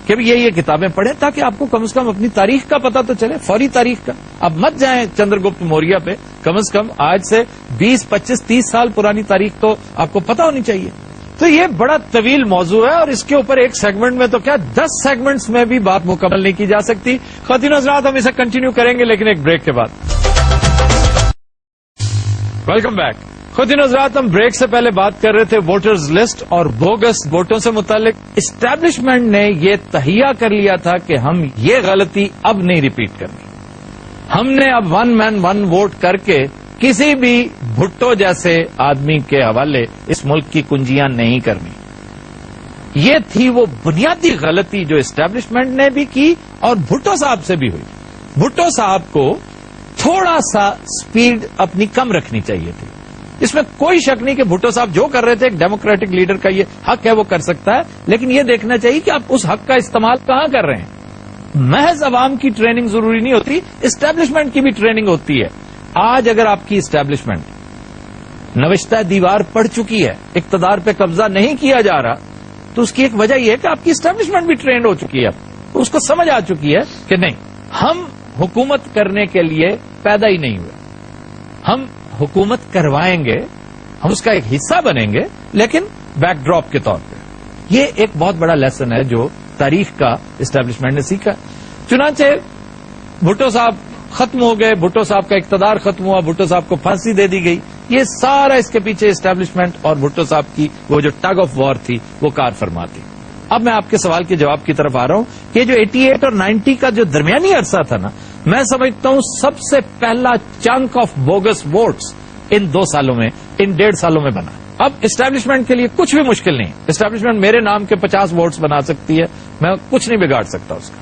کہ یہ کتابیں پڑھیں تاکہ آپ کو کم از کم اپنی تاریخ کا پتہ تو چلے، فوری تاریخ کا. اب مت جائیں چندر گپت موریہ پہ، کم از کم آج سے 20، 25، 30 سال پرانی تاریخ تو آپ کو پتہ ہونی چاہیے. تو یہ بڑا طویل موضوع ہے اور اس کے اوپر ایک سیگمنٹ میں تو کیا 10 سیگمنٹس میں بھی بات مکمل نہیں کی جا سکتی. خواتین و حضرات، ہم اسے کنٹینیو کریں گے لیکن ایک بریک کے بعد. Welcome back. خواتین و حضرات، ہم بریک سے پہلے بات کر رہے تھے ووٹرز لسٹ اور بوگس ووٹوں سے متعلق. اسٹیبلشمنٹ نے یہ تہیہ کر لیا تھا کہ ہم یہ غلطی اب نہیں ریپیٹ کرنی. ہم نے اب 1 مین 1 ووٹ کر کے کسی بھی بھٹو جیسے آدمی کے حوالے اس ملک کی کنجیاں نہیں کرنی. یہ تھی وہ بنیادی غلطی جو اسٹیبلشمنٹ نے بھی کی اور بھٹو صاحب سے بھی ہوئی. بھٹو صاحب کو تھوڑا سا سپیڈ اپنی کم رکھنی چاہیے تھی. اس میں کوئی شک نہیں کہ بھٹو صاحب جو کر رہے تھے، ایک ڈیموکریٹک لیڈر کا یہ حق ہے، وہ کر سکتا ہے. لیکن یہ دیکھنا چاہیے کہ آپ اس حق کا استعمال کہاں کر رہے ہیں. محض عوام کی ٹریننگ ضروری نہیں ہوتی، اسٹیبلشمنٹ کی بھی ٹریننگ ہوتی ہے. آج اگر آپ کی اسٹیبلشمنٹ نوشتہ دیوار پڑ چکی ہے، اقتدار پہ قبضہ نہیں کیا جا رہا، تو اس کی ایک وجہ یہ ہے کہ آپ کی اسٹیبلشمنٹ بھی ٹرینڈ ہو چکی ہے. اس کو سمجھ آ چکی ہے کہ نہیں، ہم حکومت کرنے کے لیے پیدا ہی نہیں ہوئے، ہم حکومت کروائیں گے، ہم اس کا ایک حصہ بنیں گے لیکن بیک ڈراپ کے طور پہ. یہ ایک بہت بڑا لیسن ہے جو تاریخ کا اسٹیبلشمنٹ نے سیکھا. چنانچہ بھٹو صاحب ختم ہو گئے، بھٹو صاحب کا اقتدار ختم ہوا، بھٹو صاحب کو پھانسی دے دی گئی. یہ سارا اس کے پیچھے اسٹیبلشمنٹ اور بھٹو صاحب کی وہ جو ٹگ آف وار تھی وہ کار فرما تھی. اب میں آپ کے سوال کے جواب کی طرف آ رہا ہوں کہ جو 88 اور 90 کا جو درمیانی عرصہ تھا نا، میں سمجھتا ہوں سب سے پہلا چنک آف بوگس ووٹس ان 2 سالوں میں، ان 1.5 سالوں میں بنا. اب اسٹیبلشمنٹ کے لیے کچھ بھی مشکل نہیں. اسٹیبلشمنٹ میرے نام کے 50 ووٹس بنا سکتی ہے, میں کچھ نہیں بگاڑ سکتا اس کا.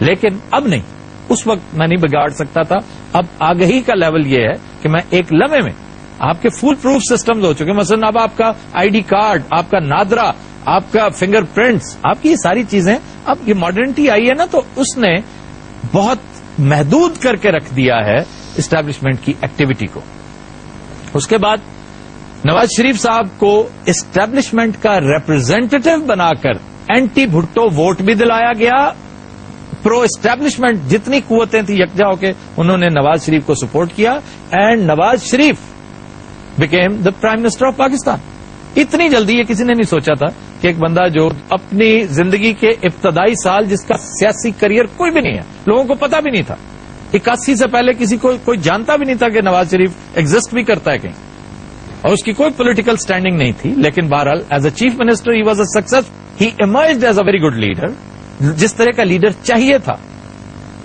لیکن اب نہیں, اس وقت میں نہیں بگاڑ سکتا تھا. اب آگہی کا لیول یہ ہے کہ میں ایک لمحے میں, آپ کے فل پروف سسٹمز ہو چکے, مثلا اب آپ کا آئی ڈی کارڈ, آپ کا نادرا, آپ کا فنگر پرنٹس, آپ کی یہ ساری چیزیں, اب یہ ماڈرنٹی آئی ہے نا, تو اس نے بہت محدود کر کے رکھ دیا ہے اسٹیبلشمنٹ کی ایکٹیویٹی کو. اس کے بعد نواز شریف صاحب کو اسٹیبلشمنٹ کا ریپرزینٹیٹو بنا کر اینٹی بھٹو ووٹ بھی دلایا گیا. پرو اسٹیبلشمنٹ جتنی قوتیں تھیں یکجا ہو کے انہوں نے نواز شریف کو سپورٹ کیا, and Nawaz Sharif became the prime minister of Pakistan. اتنی جلدی یہ کسی نے نہیں سوچا تھا کہ ایک بندہ جو اپنی زندگی کے ابتدائی سال, جس کا سیاسی کریئر کوئی بھی نہیں ہے, لوگوں کو پتا بھی نہیں تھا, 81 سے پہلے کسی کو کوئی جانتا بھی نہیں تھا کہ نواز شریف ایگزسٹ بھی کرتا ہے کہیں, اور اس کی کوئی پولیٹیکل اسٹینڈنگ نہیں تھی. لیکن بہرحال as a chief minister he was a success, he emerged as a very good leader, جس طرح کا لیڈر چاہیے تھا,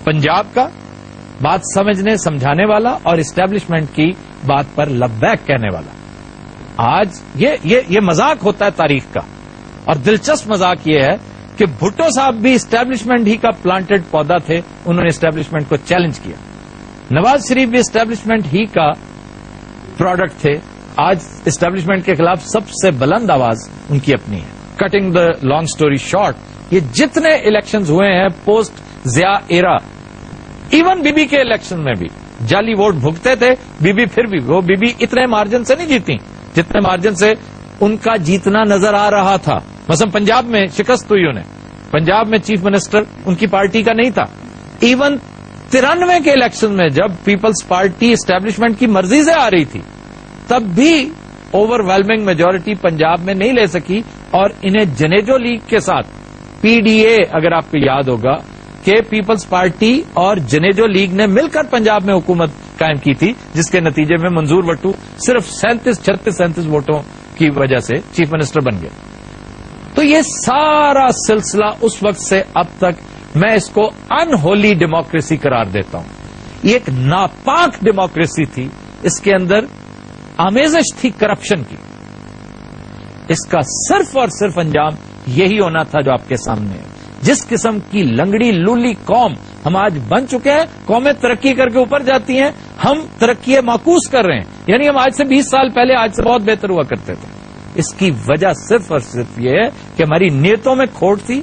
پنجاب کا, بات سمجھنے سمجھانے والا, اور اسٹیبلشمنٹ کی بات پر لبیک کہنے والا. آج یہ مذاق ہوتا ہے تاریخ کا, اور دلچسپ مذاق یہ ہے کہ بھٹو صاحب بھی اسٹیبلشمنٹ ہی کا پلانٹڈ پودا تھے, انہوں نے اسٹیبلشمنٹ کو چیلنج کیا. نواز شریف بھی اسٹیبلشمنٹ ہی کا پروڈکٹ تھے. آج اسٹیبلشمنٹ کے خلاف سب سے بلند آواز ان کی اپنی ہے. Cutting the long story short, یہ جتنے الیکشنز ہوئے ہیں post Zia era, even B B کے الیکشن میں بھی جعلی ووٹ بھگتے تھے بی بی, پھر بھی وہ بی بی اتنے مارجن سے نہیں جیتی جتنے مارجن سے ان کا جیتنا نظر آ رہا تھا. مثلا پنجاب میں شکست ہوئی انہیں, پنجاب میں چیف منسٹر ان کی پارٹی کا نہیں تھا. ایون 93 کے الیکشن میں جب پیپلز پارٹی اسٹیبلشمنٹ کی مرضی سے آ رہی تھی, تب بھی اوور ویلمنگ میجورٹی پنجاب میں نہیں لے سکی, اور انہیں جنیجو لیگ کے ساتھ پی ڈی اے, اگر آپ کو یاد ہوگا کہ پیپلز پارٹی اور جنیجو لیگ نے مل کر پنجاب میں حکومت قائم کی تھی, جس کے نتیجے میں منظور وٹو صرف 37 ووٹوں کی وجہ سے چیف منسٹر بن گئے. تو یہ سارا سلسلہ اس وقت سے اب تک میں اس کو ان ہولی ڈیموکریسی قرار دیتا ہوں. یہ ایک ناپاک ڈیموکریسی تھی, اس کے اندر آمیزش تھی کرپشن کی. اس کا صرف اور صرف انجام یہی ہونا تھا جو آپ کے سامنے ہے. جس قسم کی لنگڑی لولی قوم ہم آج بن چکے ہیں, قومیں ترقی کر کے اوپر جاتی ہیں, ہم ترقی معکوس کر رہے ہیں. یعنی ہم آج سے 20 سال پہلے آج سے بہت بہتر ہوا کرتے تھے. اس کی وجہ صرف اور صرف یہ ہے کہ ہماری نیتوں میں کھوٹ تھی,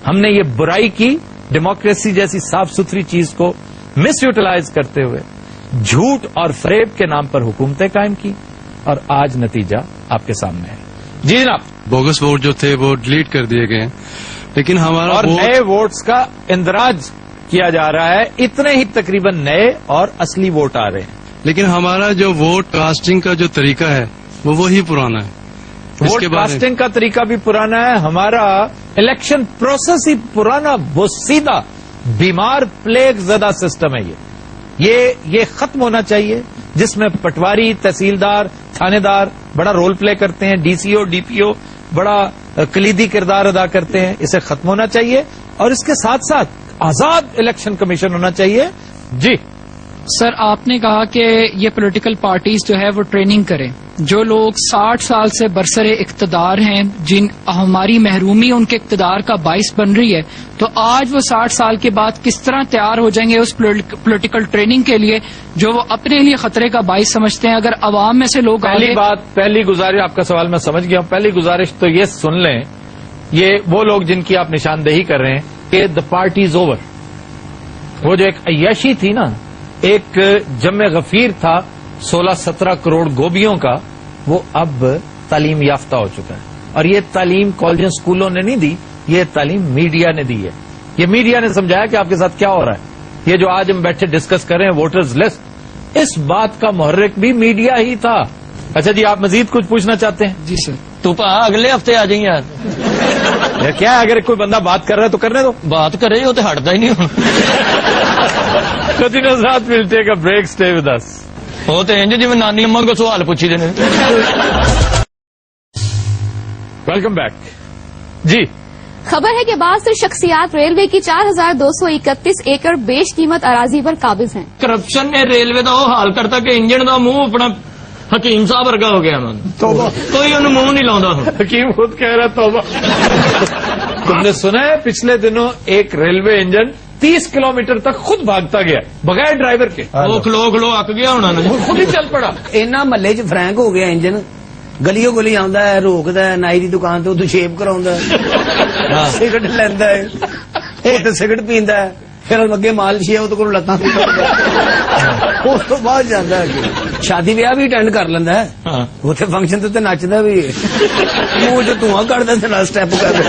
ہم نے یہ برائی کی, ڈیموکریسی جیسی صاف ستھری چیز کو مس یوٹیلائز کرتے ہوئے جھوٹ اور فریب کے نام پر حکومتیں قائم کی, اور آج نتیجہ آپ کے سامنے ہے. جی جناب, بوگس ووٹ جو تھے وہ ڈیلیٹ کر دیے گئے, لیکن ہمارا اور نئے ووٹس کا اندراج کیا جا رہا ہے. اتنے ہی تقریباً نئے اور اصلی ووٹ آ رہے ہیں, لیکن ہمارا جو ووٹ کاسٹنگ کا جو طریقہ ہے وہ وہی پرانا ہے. ووٹ کاسٹنگ کا طریقہ بھی پرانا ہے, ہمارا الیکشن پروسیس ہی پرانا, وہ سیدھا بیمار پلیگ زدہ سسٹم ہے. یہ ختم ہونا چاہیے, جس میں پٹواری, تحصیلدار, تھانے دار بڑا رول پلے کرتے ہیں, ڈی سی او, ڈی پی او بڑا کلیدی کردار ادا کرتے ہیں. اسے ختم ہونا چاہیے, اور اس کے ساتھ ساتھ آزاد الیکشن کمیشن ہونا چاہیے. جی سر, آپ نے کہا کہ یہ پولیٹیکل پارٹیز جو ہے وہ ٹریننگ کریں. جو لوگ 60 سال سے برسر اقتدار ہیں, جن ہماری محرومی ان کے اقتدار کا باعث بن رہی ہے, تو آج وہ 60 سال کے بعد کس طرح تیار ہو جائیں گے اس پولیٹیکل ٹریننگ کے لیے جو وہ اپنے لیے خطرے کا باعث سمجھتے ہیں؟ اگر عوام میں سے لوگ پہلی گزارش, آپ کا سوال میں سمجھ گیا ہوں. پہلی گزارش تو یہ سن لیں, یہ وہ لوگ جن کی آپ نشاندہی کر رہے ہیں کہ دا پارٹی از اوور. وہ جو ایک عیاشی تھی نا, ایک جم غفیر تھا 16-17 کروڑ گوبیوں کا, وہ اب تعلیم یافتہ ہو چکا ہے. اور یہ تعلیم کالجوں اسکولوں نے نہیں دی, یہ تعلیم میڈیا نے دی ہے. یہ میڈیا نے سمجھایا کہ آپ کے ساتھ کیا ہو رہا ہے. یہ جو آج ہم بیٹھے ڈسکس کر رہے ہیں ووٹرز لسٹ, اس بات کا محرک بھی میڈیا ہی تھا. اچھا جی, آپ مزید کچھ پوچھنا چاہتے ہیں؟ جی سر. تو اگلے ہفتے آ جائیں یار. کیا ہے, اگر کوئی بندہ بات کر رہا ہے تو کرنے دو. بات کرے وہ تو ہٹتا ہی نہیں. ساتھ will take a break, stay with us. وہ تو جی میں نانی اما کو سوال پوچھی دینے. Welcome back. جی, خبر ہے کہ بعض شخصیات ریلوے کی 4231 ایکڑ بیش قیمت اراضی پر قابض ہیں. کرپشن نے ریلوے کا وہ حال کرتا کہ انجن کا منہ اپنا حکیم صاحب ورگا ہو گیا میں کوئی انہوں منہ نہیں لاؤں ہوں. حکیم خود کہہ رہا توبہ. تم نے سنا ہے پچھلے دنوں ایک ریلوے انجن 30 کلومیٹر تک خود بھاگتا گیا بغیر ڈرائیور کے. وہ کھلو اک گیا ہونا نا خود ہی چل پڑا. اینا محلے چ فرینک ہو گیا انجن گلیوں گلی آندا ہے روکدا ہے نائی دی دکان تے ادو شیپ کراوندا ہے سگرٹ لیندا ہے تے سگرٹ پیندا ہے پھر اگے مالشی ہے وہ کو لتاں اس تو بعد جاندا ہے شادی بیاہ بھی اٹینڈ کر لیندا ہے اوتھے فنکشن تے نچدا بھی منہ چ دھواں کڈدا تے نال سٹیپ کردا.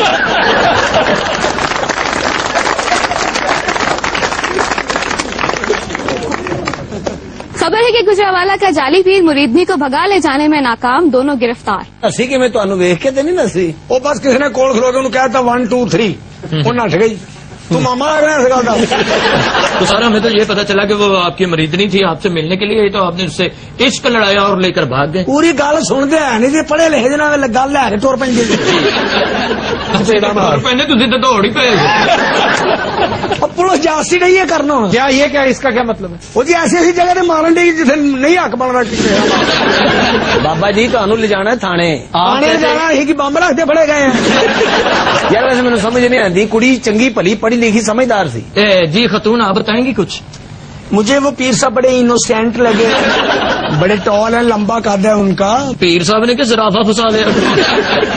خبر ہے کہ گجرانوالہ کا جعلی پیر مریدنی کو بھگا لے جانے میں ناکام، دونوں گرفتار. اسی کہ میں تانوں ویکھ کے تے نہیں نسی وہ بس کسی نے کول کھلو کے انہوں کہتا 1 2 3 وہ نٹ گئی. تو ماما لگ رہا ہے اس گل کا. تو سر ہمیں تو یہ پتا چلا کہ وہ آپ کی مریدنی تھی آپ سے ملنے کے لیے تو آپ نے اس سے عشق لڑایا اور لے کر بھاگ گئے. پوری گل سنتے ہیں نہیں جی پڑھے لکھے جنا گل لے کے ٹور پہ پہلے تھی تو دوڑ ہی پے. پولیس جاستی نہیں ہے کرنا. کیا یہ کیا اس کا کیا مطلب ہے؟ وہ جی ایسی ایسی جگہ مارن ڈی جیسے نہیں حق بن رہا. بابا جی تمہیں لے جانا تھانے آنے جانا یہ کہ بمب رکھتے پڑے گئے ہیں. یار ویسے مجھے سمجھ نہیں آتی کڑی چنگی پلی پڑھی لکھی سمجھدار سی. جی خاتون آپ بتائیں گی کچھ؟ مجھے وہ پیر صاحب بڑے انوسینٹ لگے بڑے ٹال ہیں لمبا قد ہے ان کا. پیر صاحب نے کہ زرافہ پھنسا لیا.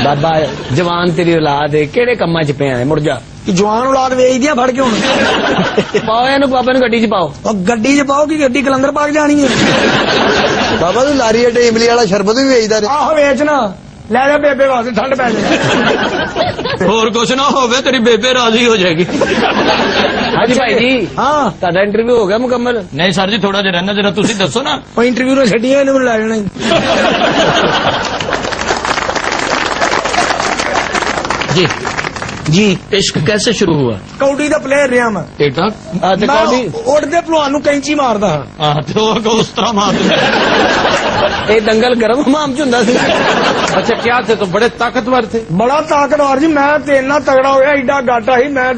بابا جوان تیری اولاد ہے کہڑے کما چ پیا ہے مڑ جا. جوان اولاد ویچ دیا فڑ کے ہوں پاؤ یہ بابا نو گڈی چ پاؤ. گڈی چ پاؤ کہ گڈی کلندر پاک جانی ہے. بابا تو لاری اڈے املی والا شربت بھی ویچتا رہے. آہو ویچنا لے جا بےبے واسطے ٹھنڈ پی جائے. اور کچھ نہ ہوگا تیری بیبے راضی ہو جائے گی. ہاں جی بھائی جی ہاں تا انٹرویو ہو گیا مکمل؟ نہیں سر جی تھوڑا جہا رہنا ذرا تھی دسو نا. وہ انٹرویو نے چڈیا لے جانا. جی جی عشق کیسے شروع ہوا؟ کوڈی کا پلیئر رہا میں. ٹھیک ٹھاک اڑتے پلوان نو کینچی ماردا ہاں. تو اس طرح مار یہ دنگل گرم حمام چ ہوں. اچھا کیا تھے تو بڑے طاقتور تھے؟ بڑا طاقتور جی. میں تے اتنا تگڑا ہوا ایڈا گاٹا ہی میں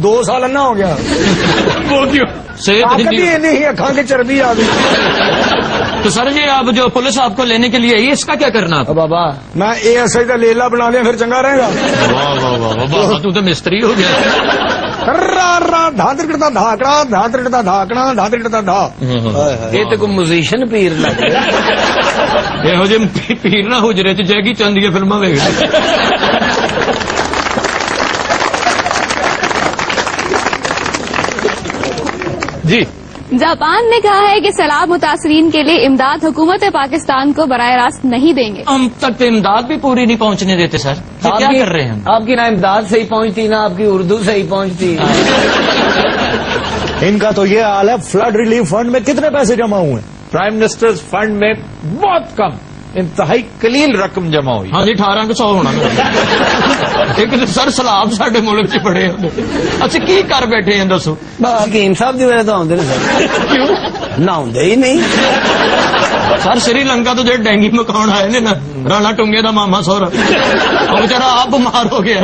2 سال انا ہو گیا. صحت نہیں اکھاں کے چربی آ گئی. تو سر جی آپ جو پولیس آپ کو لینے کے لیے اس کا کیا کرنا آپ؟ بابا میں اے ایس آئی کا لیلا بنا لیا پھر چنگا رہے گا. واہ تو مستری ہو گیا. دھاتر کرتا دھاکڑا دھاتر کرتا دھاکنا دھاتر کرتا دھا. یہ تو کوئی موزیشین پیر لگ یہ جی پیر نہ حجرے چ جیگی چند کی فلما ویک. جی جاپان نے کہا ہے کہ سیلاب متاثرین کے لیے امداد حکومت پاکستان کو براہ راست نہیں دیں گے. ہم تک تو امداد بھی پوری نہیں پہنچنے دیتے سر. کیا کر رہے ہیں؟ آپ کی نہ امداد صحیح پہنچتی نہ آپ کی اردو صحیح پہنچتی. ان کا تو یہ حال ہے. فلڈ ریلیف فنڈ میں کتنے پیسے جمع ہوئے؟ پرائم منسٹرز فنڈ میں بہت کم انتہائی قلیل رقم جمع ہوئی. ہاں جی 1800 ہونا. ایک سر سلاب سڈے ملک چ بڑے اچھا کی کر بیٹھے ہیں دسو. حکیم صاحب کی وجہ تو آدھے کیوں نہ آدھے ہی نہیں. سر سری لنکا تو جو ڈینگی مکان آئے نا رانا ٹونگے دا ماما سورا اور بچارا آپ بیمار ہو گیا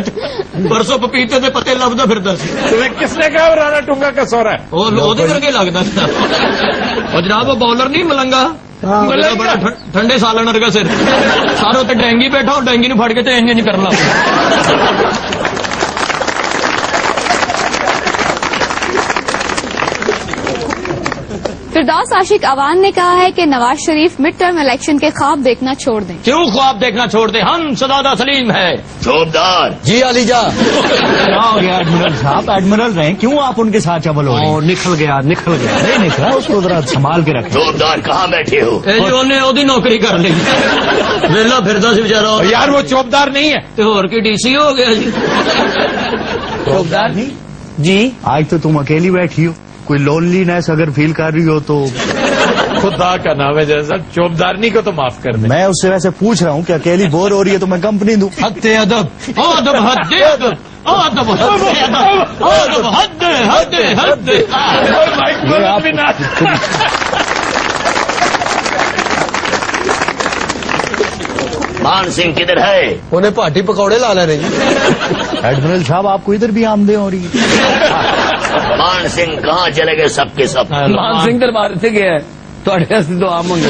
پرسوں پپیتے دے پتے لبدا پھردا سی. تمہیں کس نے کہا رانا ٹونگا کا سورا ہے؟ وہ کر کے لگتا تھا. اور جناب وہ بالر نہیں ملنگا بڑا ٹھنڈے سالن ورگا سر سارے اتنے ڈینگی بیٹھا اور ڈینگی نو پھڑ کے انج نہیں کرنا. فردوس عاشق عوان نے کہا ہے کہ Nawaz Sharif mid term election کے خواب دیکھنا چھوڑ دیں. کیوں خواب دیکھنا چھوڑ دیں؟ ہم سدادہ سلیم ہے. چوبدار جی علی جا کیا ہو گیا ایڈمرل صاحب؟ ایڈمرل رہے کیوں آپ ان کے ساتھ چبل ہو رہے ہیں؟ نکل گیا نہیں نکلا اس کو ذرا سنبھال کے رکھیں. چوبدار کہاں بیٹھے ہو؟ وہ نوکری کر لی ویلا پھردا سی بچارا. یار وہ چوبدار نہیں ہے تو اور کی ڈی سی ہو گیا جی. چوبدار جی آج تو تم اکیلی بیٹھی ہو. کوئی لونلی نیس اگر فیل کر رہی ہو تو خدا کا نام ہے جیسا چوبدارنی کو تو معاف کر دیں. میں اس سے ویسے پوچھ رہا ہوں کہ اکیلی بور ہو رہی ہے تو میں کمپنی دوں. حد ادب ادب حد ادب ادب حد حد حد. مان سنگھ کدھر ہے؟ انہیں پارٹی پکوڑے لا لے رہے. ایڈمرل صاحب آپ کو ادھر بھی آمدیں ہو رہی ہے. مان سنگھ کہاں چلے گئے سب کے سب؟ مان سنگھ دربار سے گیا ہے تو دعا منگے.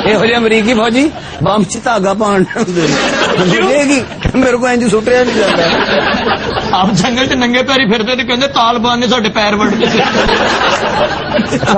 ਇਹੋ ਜਿਹੇ ਅਮਰੀਕੀ ਫੌਜੀ ਬੰਬ ਚ ਧਾਗਾ ਪਾਣ ਹੁੰਦੇ ਨੇ ਮੇਰੇ ਕੋ ਇੰਜ ਸੁੱਟਿਆ ਨਹੀਂ ਜਾਂਦਾ। ਆਪ ਜੰਗਲ ਚ ਨੰਗੇ ਪੈਰੀ ਫਿਰਦੇ ਤੇ ਕਹਿੰਦੇ ਤਾਲਿਬਾਨ ਨੇ ਸਾਡੇ ਪੈਰ ਵੱਢ ਦਿੱਤੇ।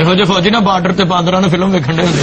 ਇਹੋ ਜਿਹੇ ਫੌਜੀ ਨਾ ਬਾਰਡਰ ਤੇ ਬਾਂਦਰਾਂ ਨੂੰ ਫਿਲਮ ਵੇਖਣ ਦੇ ਹੁੰਦੇ।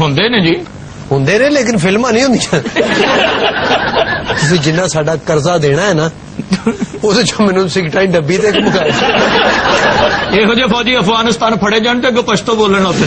ਹੁੰਦੇ ਨੇ ਜੀ। ਹੁੰਦੇ ਨੇ ਲੇਕਿਨ ਫਿਲਮਾਂ ਨਹੀਂ ਹੁੰਦੀਆਂ। ਤੁਸੀਂ ਜਿੰਨਾ ਸਾਡਾ ਕਰਜ਼ਾ ਦੇਣਾ ਹੈ ਨਾ ਉਹਦੇ ਚੋਂ ਮੈਨੂੰ ਸਿਗਰਟਾਂ ਦੀ ਡੱਬੀ ਤੇ ਮੁਕਾਇਆ। ਇਹੋ ਜਿਹੇ ਫੌਜੀ ਅਫਗਾਨਿਸਤਾਨ ਫੜੇ ਜਾਣ ਤੇ ਅੱਗੋਂ ਪਸ਼ਤੋ ਬੋਲਣ ਉੱਤੇ।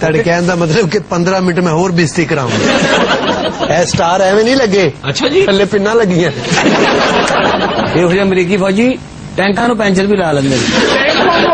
ਤੁਹਾਡੇ ਕਹਿਣ ਦਾ ਮਤਲਬ ਕਿ 15 ਮਿੰਟ ਮੈਂ ਹੋਰ ਬੇਇੱਜ਼ਤੀ ਕਰਾਉਂਗਾ। ਇਹ ਸਟਾਰ ਐਵੇਂ ਨਹੀਂ ਲੱਗੇ। ਅੱਛਾ ਜੀ। ਥੱਲੇ ਪਿੰਨਾਂ ਲੱਗੀਆਂ। ਇਹੋ ਜਿਹੇ ਅਮਰੀਕੀ ਫੌਜੀ ਟੈਂਕਾਂ ਨੂੰ ਪੈਂਚਰ ਵੀ ਲਾ ਲੈਂਦੇ ਨੇ।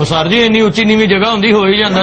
ਉਹ ਸਰ ਜੀ ਇੰਨੀ ਉੱਚੀ ਨੀਵੀਂ ਜਗ੍ਹਾ ਹੁੰਦੀ ਹੋ ਹੀ ਜਾਂਦਾ।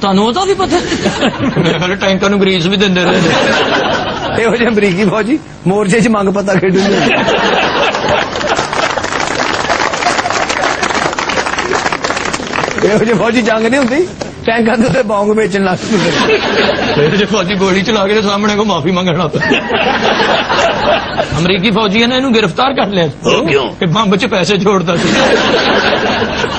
ਤੁਹਾਨੂੰ ਉਹਦਾ ਵੀ ਪਤਾ? ਮੇਰੇ ਖਿਆਲ ਟੈਂਕਾਂ ਨੂੰ ਗਰੀਸ ਵੀ ਦਿੰਦੇ ਰਹੇ ਨੇ। ਇਹੋ ਜਿਹੇ ਅਮਰੀਕੀ ਫੌਜੀ ਮੋਰਚੇ 'ਚ ਮੰਗ ਪਤਾ ਖੇਡੂਗੇ। ਇਹੋ ਜਿਹੇ ਫੌਜੀ ਜੰਗ ਨਹੀਂ ਹੁੰਦੀ ਟੈਂਕਾਂ ਦੇ ਉੱਤੇ ਬੌਂਗ ਵੇਚਣ ਲੱਗ ਪਏ। ਇਹੋ ਜਿਹੇ ਫੌਜੀ ਗੋਲੀ ਚਲਾ ਕੇ ਸਾਹਮਣੇ ਕੋ ਮਾਫੀ ਮੰਗਣਾ ਪਿਆ। ਅਮਰੀਕੀ ਫੌਜੀਆਂ ਨੇ ਇਹਨੂੰ ਗ੍ਰਿਫਤਾਰ ਕਰ ਲਿਆ। ਉਹ ਕਿਉਂ? ਕਿ ਬੰਬ 'ਚ ਪੈਸੇ ਜੋੜਦਾ ਸੀ।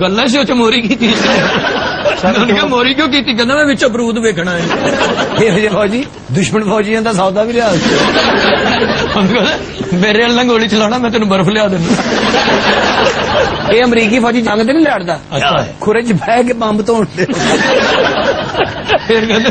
ਗੱਲਾਂ ਸੀ ਉਹ 'ਚ ਮੋਰੀ ਕੀਤੀ। ਉਹਨੇ ਕਿਹਾ ਮੋਰੀ ਕਿਉਂ ਕੀਤੀ? ਕਹਿੰਦਾ ਮੈਂ ਵਿੱਚ ਅਬਰੂਦ ਵੇਖਣਾ ਹੈ। ਇਹੋ ਜਿਹੇ ਫੌਜੀ ਦੁਸ਼ਮਣ ਫੌਜੀਆਂ ਦਾ ਸੌਦਾ ਵੀ ਲਿਆ। ਮੇਰੇ ਨਾਲ ਗੋਲੀ ਚਲਾਉਣਾ ਮੈਂ ਤੈਨੂੰ ਬਰਫ਼ ਲਿਆ ਦਿੰਦਾ। ਇਹ ਅਮਰੀਕੀ ਫੌਜੀ ਜੰਗ ਤੇ ਨਹੀਂ ਲੜਦਾ। ਅੱਛਾ। ਖੁਰੇ 'ਚ ਬਹਿ ਕੇ ਬੰਬ ਧੋਣ ਦੇ। ਫਿਰ ਕਹਿੰਦੇ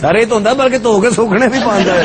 ਸਾਰੇ ਧੋਂਦਾ ਬਲਕਿ ਧੋ ਕੇ ਸੁੱਕਣੇ ਵੀ ਪਾਉਂਦਾ ਹੈ।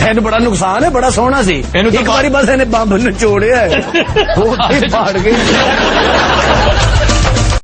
ਇਹਨੂੰ ਬੜਾ ਨੁਕਸਾਨ ਹੈ, ਬੜਾ ਸੋਹਣਾ ਸੀ। ਇਹਨੂੰ ਤਾਂ ਇੱਕ ਵਾਰੀ ਬਸ ਇਹਨੇ ਬੰਬ ਨਿਚੋੜਿਆ ਹੈ। ਉਹ ਤੇ ਫਾੜ ਗਈ।